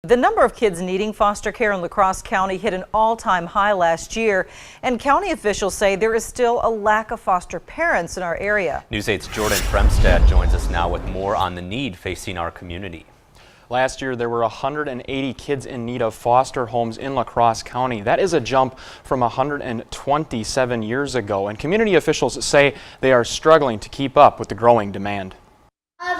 The number of kids needing foster care in Crosse County hit an all-time high last year, and county officials say there is still a lack of foster parents in our area. News 8's Jordan Fremstad joins us now with more on the need facing our community. Last year, there were 180 kids in need of foster homes in Crosse County. That is a jump from 127 years ago, and community officials say they are struggling to keep up with the growing demand. I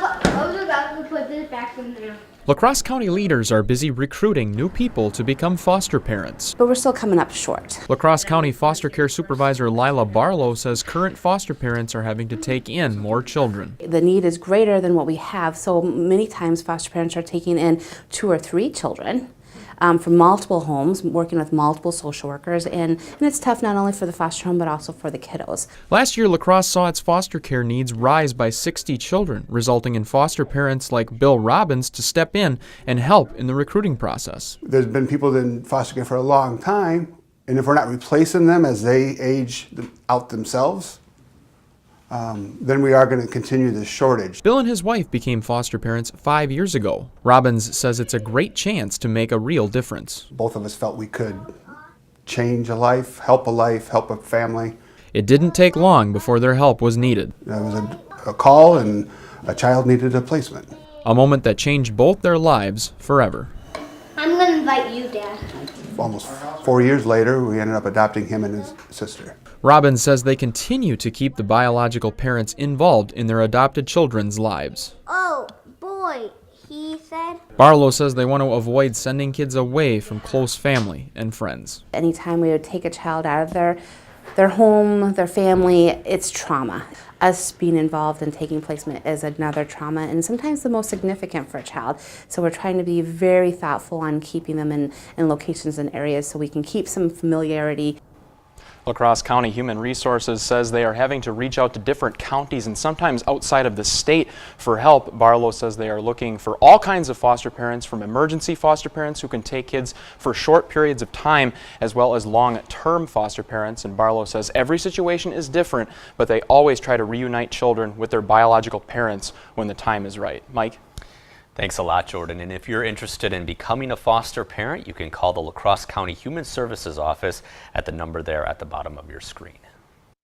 was about to put this back in there. Crosse County leaders are busy recruiting new people to become foster parents. But we're still coming up short. Crosse County Foster Care Supervisor Lila Barlow says current foster parents are having to take in more children. The need is greater than what we have, so many times foster parents are taking in 2 or 3 children from multiple homes, working with multiple social workers, and it's tough not only for the foster home but also for the kiddos. Last year, La Crosse saw its foster care needs rise by 60 children, resulting in foster parents like Bill Robbins to step in and help in the recruiting process. There's been people in foster care for a long time, and if we're not replacing them as they age out themselves, then we are going to continue this shortage. Bill and his wife became foster parents 5 years ago. Robbins says it's a great chance to make a real difference. Both of us felt we could change a life, help a family. It didn't take long before their help was needed. There was a call and a child needed a placement. A moment that changed both their lives forever. I'm going to invite you, Dad. Almost 4 years later, we ended up adopting him and his sister. Robbins says they continue to keep the biological parents involved in their adopted children's lives. Oh, boy, he said. Barlow says they want to avoid sending kids away from close family and friends. Anytime we would take a child out of their home, their family, it's trauma. Us being involved in taking placement is another trauma, and sometimes the most significant for a child. So we're trying to be very thoughtful on keeping them in locations and areas so we can keep some familiarity. Crosse County Human Resources says they are having to reach out to different counties and sometimes outside of the state for help. Barlow says they are looking for all kinds of foster parents, from emergency foster parents who can take kids for short periods of time, as well as long-term foster parents. And Barlow says every situation is different, but they always try to reunite children with their biological parents when the time is right. Mike? Thanks a lot, Jordan. And if you're interested in becoming a foster parent, you can call the Crosse County Human Services Office at the number there at the bottom of your screen.